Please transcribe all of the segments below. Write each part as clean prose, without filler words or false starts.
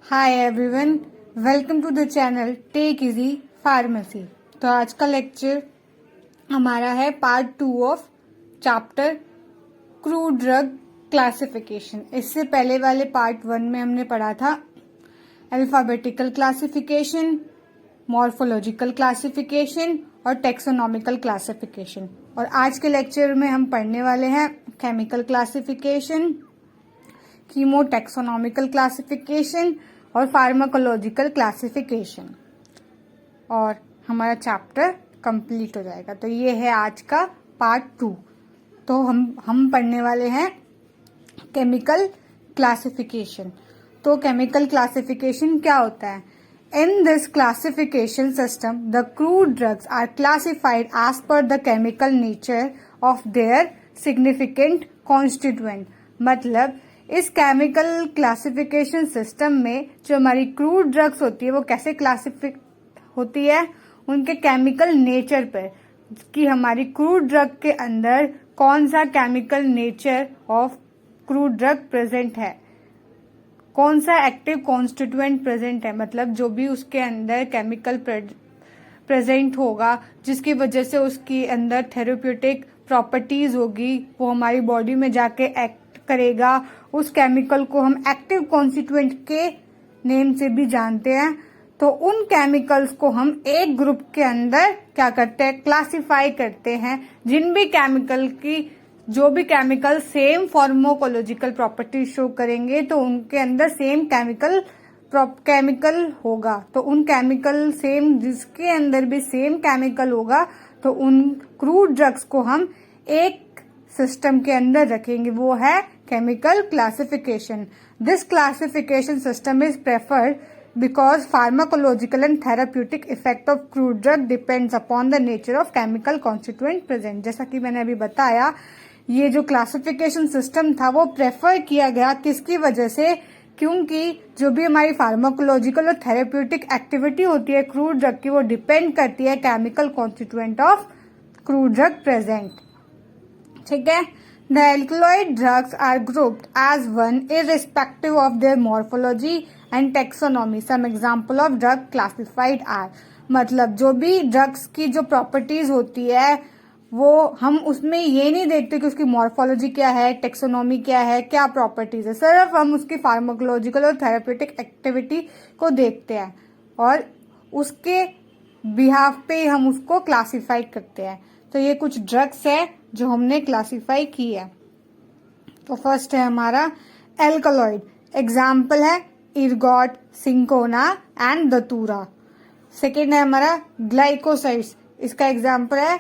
Hi everyone, welcome to the channel tech easy pharmacy. तो आज का लेक्चर हमारा है part 2 of chapter crude drug classification. इससे पहले वाले पार्ट 1 में हमने पढ़ा था अल्फाबेटिकल क्लासिफिकेशन, मॉर्फोलॉजिकल क्लासिफिकेशन और टेक्सोनॉमिकल क्लासिफिकेशन। और आज के लेक्चर में हम पढ़ने वाले हैं केमिकल क्लासिफिकेशन, कीमोटेक्सोनॉमिकल क्लासिफिकेशन और फार्माकोलॉजिकल क्लासिफिकेशन, और हमारा चैप्टर कंप्लीट हो जाएगा। तो ये है आज का पार्ट 2। तो हम पढ़ने वाले हैं केमिकल क्लासिफिकेशन। तो केमिकल क्लासिफिकेशन क्या होता है? In this classification system the crude drugs are classified as per the chemical nature of their significant constituent. मतलब इस केमिकल क्लासिफिकेशन सिस्टम में जो हमारी क्रूड ड्रग्स होती है वो कैसे क्लासिफाई होती है? उनके केमिकल नेचर पर, कि हमारी क्रूड ड्रग के अंदर कौन सा chemical nature of crude drug present है, कौन सा एक्टिव कॉन्स्टिट्यूएंट प्रेजेंट है। मतलब जो भी उसके अंदर केमिकल प्रेजेंट होगा जिसकी वजह से उसके अंदर थेरेप्यूटिक प्रॉपर्टीज होगी, वो हमारी बॉडी में जाके एक्ट करेगा। उस केमिकल को हम एक्टिव कॉन्स्टिट्यूएंट के नेम से भी जानते हैं। तो उन केमिकल्स को हम एक ग्रुप के अंदर क्या करते हैं? क्लासिफाई करते हैं। जिन भी केमिकल की जो भी chemical same pharmacological property show करेंगे तो उनके अंदर सेम केमिकल होगा। तो उन केमिकल सेम, जिसके अंदर भी सेम केमिकल होगा, तो उन क्रूड ड्रग्स को हम एक सिस्टम के अंदर रखेंगे। वो है chemical classification. This classification system is preferred because pharmacological and therapeutic effect of crude drug depends upon the nature of chemical constituent present। जैसा कि मैंने अभी बताया, ये जो क्लासिफिकेशन सिस्टम था वो प्रेफर किया गया किसकी वजह से? क्योंकि जो भी हमारी फार्माकोलॉजिकल और थेरेप्यूटिक एक्टिविटी होती है क्रूड ड्रग की, वो डिपेंड करती है chemical constituent of crude drug present. ठीक है। The alkaloid drugs are grouped as one irrespective of their morphology and taxonomy. Some example of drug classified are, मतलब जो भी ड्रग्स की जो प्रॉपर्टीज होती है वो हम उसमें ये नहीं देखते कि उसकी मॉर्फोलॉजी क्या है, टेक्सोनॉमी क्या है, क्या प्रॉपर्टीज है। सिर्फ हम उसकी फार्माकोलॉजिकल और थेरेप्यूटिक एक्टिविटी को देखते हैं और उसके बिहाफ पे हम उसको क्लासिफाई करते हैं। तो ये कुछ ड्रग्स है जो हमने क्लासिफाई की है। तो फर्स्ट है हमारा एल्कलॉइड। एग्जाम्पल है इर्गॉट, सिंकोना एंड दतूरा। सेकेंड है हमारा ग्लाइकोसाइड्स। इसका एग्जाम्पल है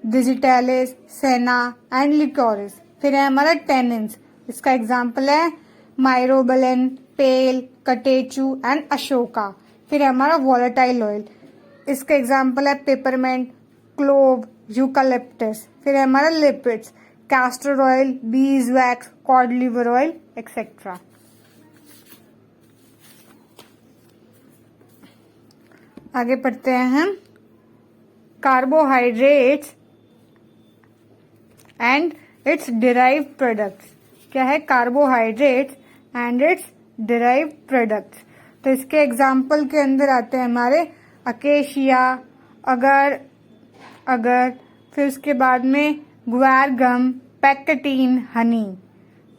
डिजिटैलिस, सेना एंड लिकोरिस। फिर है हमारा टेनिन्स। इसका एग्जाम्पल है माइरोबेलिन, पेल, कटेचू एंड अशोका। फिर है हमारा वॉलेटाइल ऑयल। इसका एग्जाम्पल है पेपरमेंट, क्लोव, यूकालिप्टस। फिर है हमारा lipids, castor oil, bees wax, cod liver oil etcetera. आगे पढ़ते हैं हम carbohydrates and it's derived products. क्या है? Carbohydrates and it's derived products. तो इसके एग्जाम्पल के अंदर आते हैं हमारे अकेशिया, अगर फिर उसके बाद में ग्वार गम, पैक्टिन, हनी।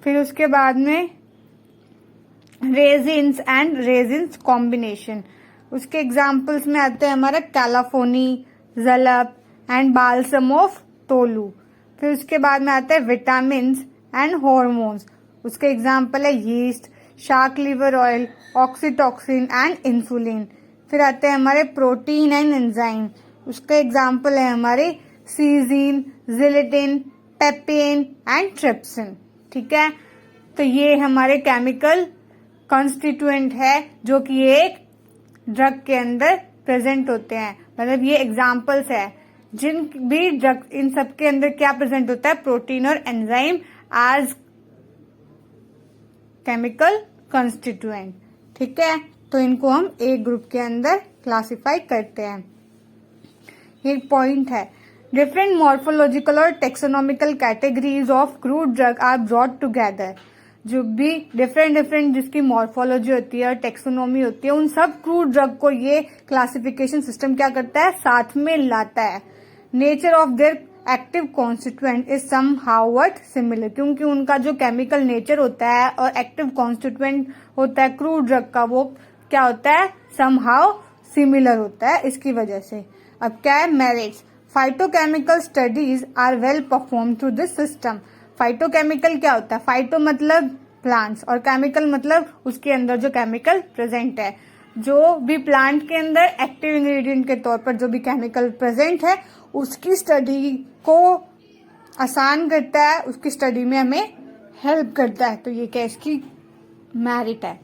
फिर उसके बाद में रेजिन्स एंड रेजिन्स कॉम्बिनेशन। उसके एग्जाम्पल्स में आते हैं हमारा कैलाफोनी, जलप एंड बाल्सम ऑफ तोलू। फिर उसके बाद में आता है विटामिन्स एंड हॉर्मोन्स। उसके एग्जाम्पल है yeast, shark liver oil, oxytocin and insulin. फिर आते हैं हमारे प्रोटीन एंड एंजाइम। उसका एग्जाम्पल है हमारे सीजीन, जिलेटिन, पेपेन एंड ट्रिप्सिन। ठीक है। तो ये हमारे केमिकल कॉन्स्टिट्यूएंट है जो कि एक ड्रग के अंदर प्रेजेंट होते हैं। मतलब ये एग्जाम्पल्स है जिन भी ड्रग, इन सब के अंदर क्या प्रेजेंट होता है? प्रोटीन और एंजाइम एज केमिकल कॉन्स्टिट्यूएंट। ठीक है। तो इनको हम एक ग्रुप के अंदर क्लासिफाई करते हैं। एक पॉइंट है, डिफरेंट मॉर्फोलॉजिकल और taxonomical categories of crude drug are brought together. जो भी डिफरेंट डिफरेंट जिसकी मॉर्फोलॉजी होती है, टेक्सोनॉमी होती है, उन सब क्रूड ड्रग को ये क्लासिफिकेशन सिस्टम क्या करता है, साथ में लाता है। Nature of their active constituent is somewhat similar, क्योंकि उनका जो केमिकल नेचर होता है और एक्टिव कॉन्स्टिट्यूएंट होता है क्रूड ड्रग का, वो क्या होता है, समहाउ सिमिलर होता है, इसकी वजह से। अब क्या है merits, phytochemical studies are well perform through this system. Phytochemical क्या होता है, फाइटो मतलब प्लांट्स और केमिकल मतलब उसके अंदर जो केमिकल प्रेजेंट है। जो भी प्लांट के अंदर एक्टिव इंग्रेडिएंट के तौर पर जो भी केमिकल प्रेजेंट है उसकी स्टडी को आसान करता है, उसकी स्टडी में हमें हेल्प करता है। तो ये क्या इसकी मेरिट है।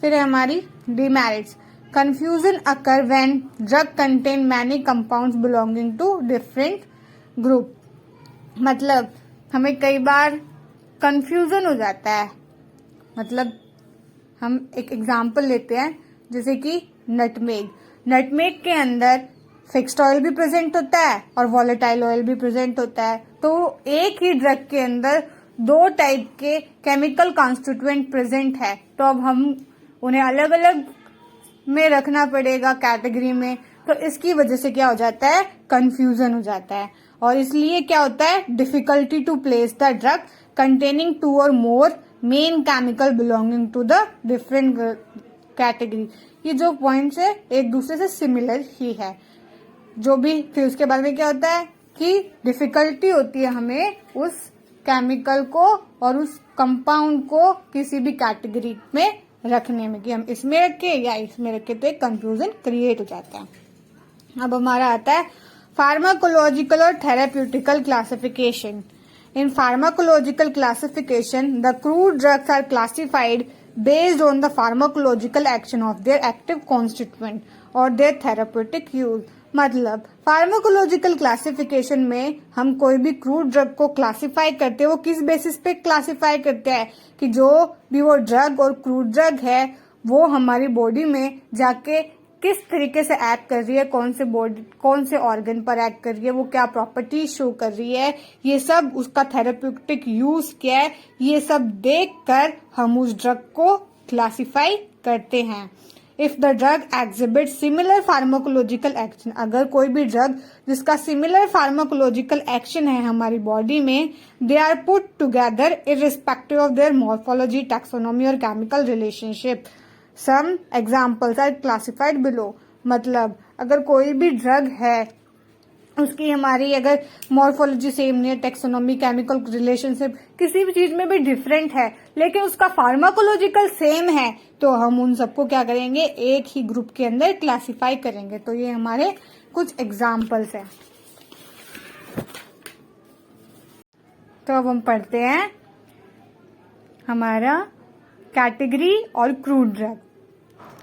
फिर है हमारी demerits, confusion occur when drug contain many compounds belonging to different group. मतलब हमें कई बार कंफ्यूजन हो जाता है। मतलब हम एक एग्जांपल लेते हैं, जैसे कि नटमेग। नटमेग के अंदर फिक्स्ड ऑयल भी प्रेजेंट होता है और वॉलेटाइल ऑयल भी प्रेजेंट होता है। तो एक ही ड्रग के अंदर दो टाइप के केमिकल कॉन्स्टिट्यूएंट प्रेजेंट है, तो अब हम उन्हें अलग अलग में रखना पड़ेगा कैटेगरी में। तो इसकी वजह से क्या हो जाता है, कंफ्यूजन हो जाता है। और इसलिए क्या होता है, difficulty to place the drug containing two और more main chemical belonging to the different category. ये जो पॉइंट्स है एक दूसरे से सिमिलर ही है। जो भी फिर उसके बाद में क्या होता है कि डिफिकल्टी होती है हमें उस केमिकल को और उस कंपाउंड को किसी भी कैटेगरी में रखने में, कि हम इसमें रखें या इसमें रखें, तो एक कंफ्यूजन क्रिएट हो जाता है। अब हमारा आता है फार्माकोलॉजिकल और therapeutical classification. In pharmacological classification the crude drugs are classified based on the pharmacological action of their active constituent or their therapeutic use। मतलब फार्माकोलॉजिकल क्लासिफिकेशन में हम कोई भी क्रूड ड्रग को क्लासिफाई करते हैं, वो किस बेसिस पे क्लासिफाई करते हैं कि जो भी वो ड्रग और क्रूड ड्रग है वो हमारी बॉडी में जाके किस तरीके से एक्ट कर रही है, कौन से ऑर्गन पर एक्ट कर रही है, वो क्या प्रॉपर्टी शो कर रही है, ये सब उसका थेरेप्यूटिक यूज क्या है, ये सब देखकर हम उस ड्रग को क्लासिफाई करते हैं। If the drug exhibit similar pharmacological action, अगर कोई भी ड्रग जिसका सिमिलर फार्माकोलॉजिकल एक्शन है हमारी बॉडी में, they are put together irrespective of their morphology, taxonomy और chemical relationship. Some examples are classified below. मतलब अगर कोई भी ड्रग है उसकी हमारी अगर मॉर्फोलॉजी सेम नहीं है, टेक्सोनॉमी, केमिकल रिलेशनशिप किसी भी चीज में भी डिफरेंट है, लेकिन उसका फार्माकोलॉजिकल सेम है, तो हम उन सबको क्या करेंगे, एक ही ग्रुप के अंदर क्लासिफाई करेंगे। तो ये हमारे कुछ एग्जाम्पल्स हैं। तो अब हम पढ़ते हैं हमारा कैटेगरी और क्रूड ड्रग।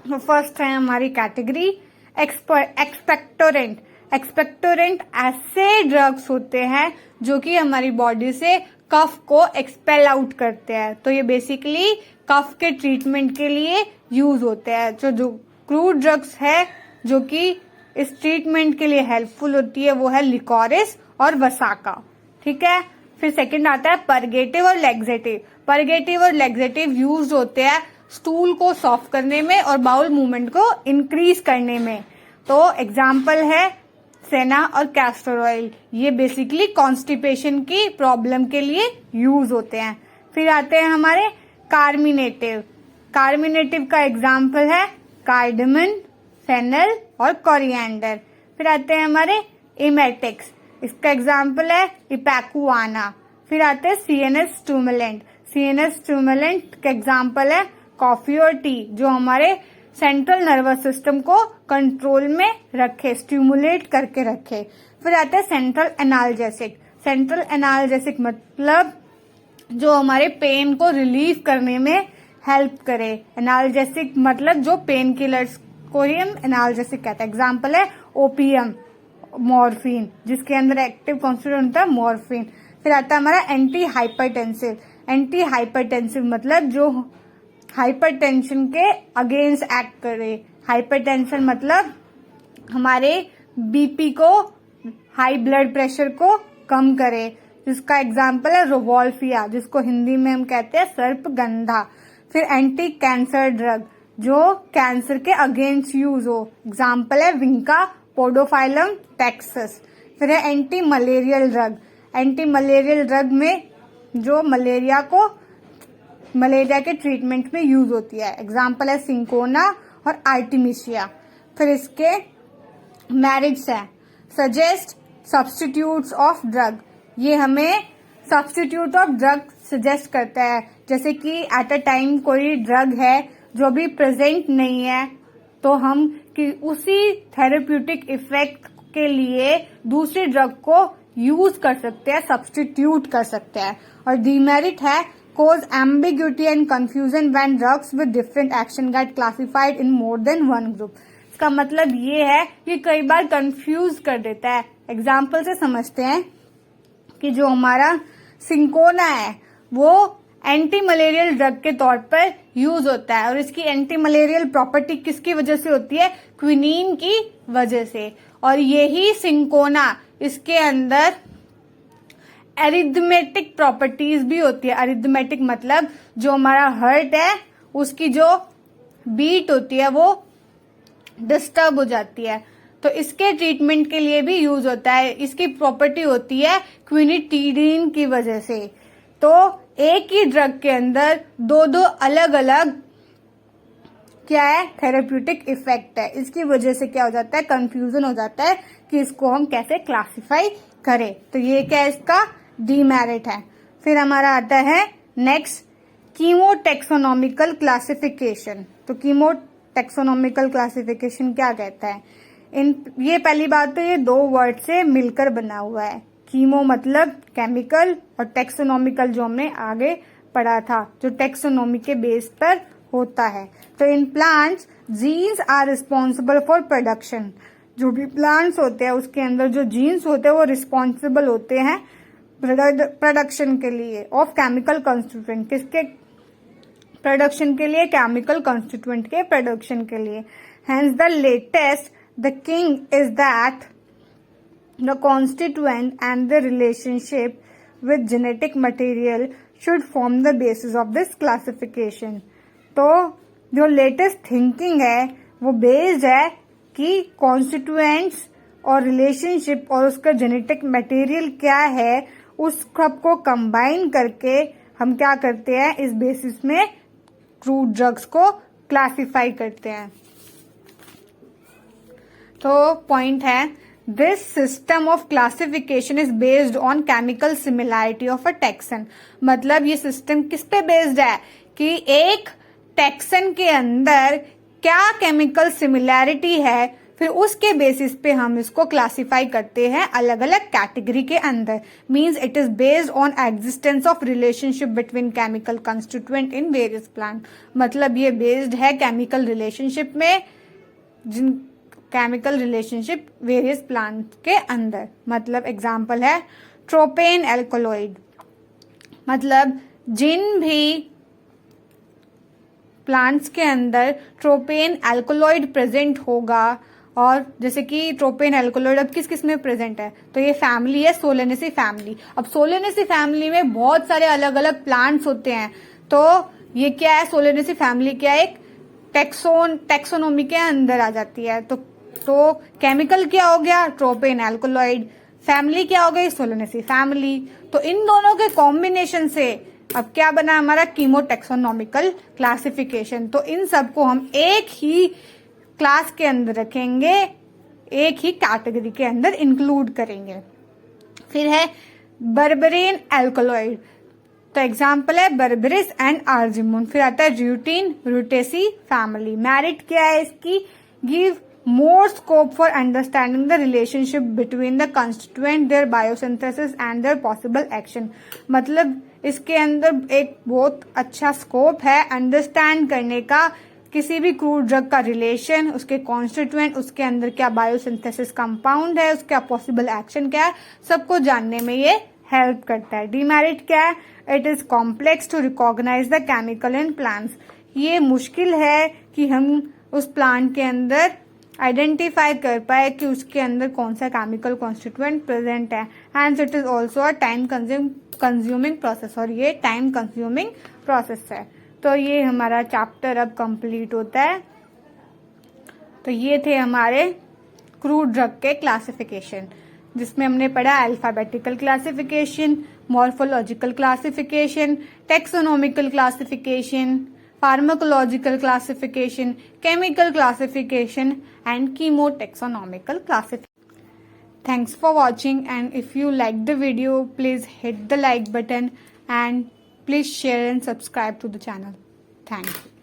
तो फर्स्ट है हमारी कैटेगरी एक्सपेक्टोरेंट। एक्सपेक्टोरेंट ऐसे ड्रग्स होते हैं जो कि हमारी बॉडी से कफ को एक्सपेल आउट करते हैं। तो ये बेसिकली कफ के ट्रीटमेंट के लिए यूज होते हैं। जो क्रूड ड्रग्स है जो कि इस ट्रीटमेंट के लिए हेल्पफुल होती है वो है लिकोरिस और वसाका। ठीक है। फिर सेकंड आता है परगेटिव और लेग्जेटिव। परगेटिव और लेग्जेटिव यूज होते हैं स्टूल को सॉफ्ट करने में और बाउल मूवमेंट को इंक्रीज करने में। तो एग्जाम्पल है सेना और कैस्टर ऑयल। ये बेसिकली कॉन्स्टिपेशन की प्रॉब्लम के लिए यूज होते हैं। फिर आते हैं हमारे कार्मिनेटिव। कार्मिनेटिव का एग्जाम्पल है कार्डामन, फेनल और कोरिएंडर। फिर आते हैं हमारे इमेटिक्स। इसका एग्जाम्पल है इपैकुआना। फिर आते हैं सीएनएस स्टिमुलेंट। सीएनएस स्टिमुलेंट का एग्जाम्पल है कॉफी और टी, जो हमारे सेंट्रल नर्वस सिस्टम को कंट्रोल में रखे, स्टिमुलेट करके रखे। फिर आता है सेंट्रल एनाल्जेसिक। सेंट्रल एनाल्जेसिक मतलब जो हमारे पेन को रिलीव करने में हेल्प करे। एनाल्जेसिक मतलब जो पेन किलर्स को ही हम एनाल्जेसिक कहते हैं। एग्जाम्पल है ओपियम, मॉर्फिन, जिसके अंदर एक्टिव कॉन्स्टिट्यूएंट होता है मॉर्फिन। फिर आता है हमारा एंटी हाइपरटेंसिव। एंटी हाइपरटेंसिव मतलब जो हाइपरटेंशन के अगेंस्ट एक्ट करे। हाइपरटेंशन मतलब हमारे बीपी को, हाई ब्लड प्रेशर को कम करे। जिसका एग्जाम्पल है रोवोल्फिया, जिसको हिंदी में हम कहते हैं सर्पगंधा। फिर एंटी कैंसर ड्रग, जो कैंसर के अगेंस्ट यूज हो, एग्जाम्पल है विंका पोडोफाइलम टेक्सस। फिर है anti malarial drug, anti malarial drug में जो मलेरिया के ट्रीटमेंट में यूज होती है, एग्जाम्पल है सिंकोना और आर्टिमिशिया। फिर इसके मेरिट्स है, सजेस्ट सब्स्टिट्यूट्स ऑफ ड्रग, ये हमें सब्स्टिट्यूट ऑफ ड्रग सजेस्ट करता है, जैसे कि एट अ टाइम कोई ड्रग है जो अभी प्रेजेंट नहीं है तो हम कि उसी थेरेप्यूटिक इफेक्ट के लिए दूसरी ड्रग को यूज कर सकते हैं, सब्स्टिट्यूट कर सकते हैं। और डीमेरिट है cause ambiguity and confusion when drugs with different action get classified in more than one group। इसका मतलब ये है कि कई बार कंफ्यूज कर देता है। एग्जाम्पल से समझते हैं कि जो हमारा सिंकोना है वो एंटी मलेरियल ड्रग के तौर पर यूज होता है और इसकी एंटी मलेरियल प्रॉपर्टी किसकी वजह से होती है, क्विनीन की वजह से। और यही सिंकोना इसके अंदर एरिथमेटिक प्रॉपर्टीज भी होती है। एरिथमेटिक मतलब जो हमारा हार्ट है उसकी जो बीट होती है वो डिस्टर्ब हो जाती है, तो इसके ट्रीटमेंट के लिए भी यूज होता है। इसकी प्रॉपर्टी होती है क्विनिटीडीन की वजह से। तो एक ही ड्रग के अंदर दो दो अलग अलग क्या है, थेरेप्यूटिक इफेक्ट है। इसकी वजह से क्या हो जाता है, कंफ्यूजन हो जाता है कि इसको हम कैसे क्लासिफाई करें। तो ये क्या है, इसका डीमेरिट है। फिर हमारा आता है नेक्स्ट कीमोटेक्सोनॉमिकल क्लासिफिकेशन। तो कीमोटेक्सोनॉमिकल क्लासिफिकेशन क्या कहता है, ये पहली बात तो ये दो वर्ड से मिलकर बना हुआ है। कीमो मतलब केमिकल और टेक्सोनॉमिकल जो हमने आगे पढ़ा था, जो टेक्सोनॉमी के बेस पर होता है। तो in plants genes are responsible for production, जो भी प्लांट्स होते हैं उसके अंदर जो जीन्स होते हैं वो रिस्पॉन्सिबल होते हैं प्रोडक्शन के लिए ऑफ केमिकल कॉन्स्टिट्यूएंट, किसके प्रोडक्शन के लिए, केमिकल कॉन्स्टिट्यूएंट के प्रोडक्शन के लिए। Hence the latest the king is that the constituent and the relationship with genetic material should form the basis of this classification. तो जो लेटेस्ट थिंकिंग है वो बेस्ड है कि कॉन्स्टिट्यूएंट्स और रिलेशनशिप और उसका जेनेटिक मटेरियल क्या है, उस सब को कंबाइन करके हम क्या करते हैं, इस बेसिस में क्रूड ड्रग्स को क्लासिफाई करते हैं। तो पॉइंट है, this system of classification is based on chemical similarity of a taxon. मतलब ये सिस्टम किस पे बेस्ड है कि एक टैक्सन के अंदर क्या केमिकल सिमिलैरिटी है, फिर उसके बेसिस पे हम इसको क्लासिफाई करते हैं अलग अलग कैटेगरी के अंदर। Means it is based on existence of relationship between chemical constituent in various plant. मतलब ये बेस्ड है केमिकल रिलेशनशिप में, जिन केमिकल रिलेशनशिप वेरियस प्लांट के अंदर। मतलब एग्जाम्पल है ट्रोपेन एल्कोलॉइड, मतलब जिन भी प्लांट्स के अंदर ट्रोपेन एल्कोलॉइड प्रेजेंट होगा, और जैसे कि ट्रोपेन एल्कोलॉइड अब किस किस में प्रेजेंट है, तो ये फैमिली है सोलेनेसी फैमिली। अब सोलेनेसी फैमिली में बहुत सारे अलग अलग प्लांट्स होते हैं, तो ये क्या है, सोलेनेसी फैमिली क्या है, एक टेक्सोनोमी के अंदर आ जाती है। तो केमिकल क्या हो गया, ट्रोपेन एल्कोलॉइड, फैमिली क्या हो गई, सोलेनेसी फैमिली। तो इन दोनों के कॉम्बिनेशन से अब क्या बना हमारा कीमोटेक्सोनॉमिकल क्लासिफिकेशन। तो इन सबको हम एक ही क्लास के अंदर रखेंगे, एक ही कैटेगरी के अंदर इंक्लूड करेंगे। फिर है बर्बेरिन एल्कोलॉइड, तो एग्जाम्पल है बर्बेरिस एंड आर्जिमोन। फिर आता है र्यूटीन रूटेसी फैमिली। मेरिट क्या है इसकी, give more scope for understanding the relationship between the constituent, their biosynthesis and their possible action। मतलब इसके अंदर एक बहुत अच्छा स्कोप है अंडरस्टैंड करने का किसी भी क्रूड ड्रग का रिलेशन, उसके कॉन्स्टिट्यूएंट, उसके अंदर क्या बायोसिंथेसिस कंपाउंड है, उसका पॉसिबल एक्शन क्या है, सबको जानने में ये हेल्प करता है। डीमेरिट क्या है, it is complex to recognise the chemical in plants. ये मुश्किल है कि हम उस प्लांट के अंदर आइडेंटिफाई कर पाए कि उसके अंदर कौन सा केमिकल कॉन्स्टिट्यूएंट प्रेजेंट है। And it is also a time consuming process, और ये टाइम कंज्यूमिंग प्रोसेस है। तो ये हमारा चैप्टर अब कंप्लीट होता है। तो ये थे हमारे क्रूड ड्रग के क्लासिफिकेशन, जिसमें हमने पढ़ा alphabetical classification, morphological classification, taxonomical classification, pharmacological classification, chemical classification and chemotaxonomical classification. Thanks for watching, and if you like the video, please hit the like button and please share and subscribe to the channel. Thank you.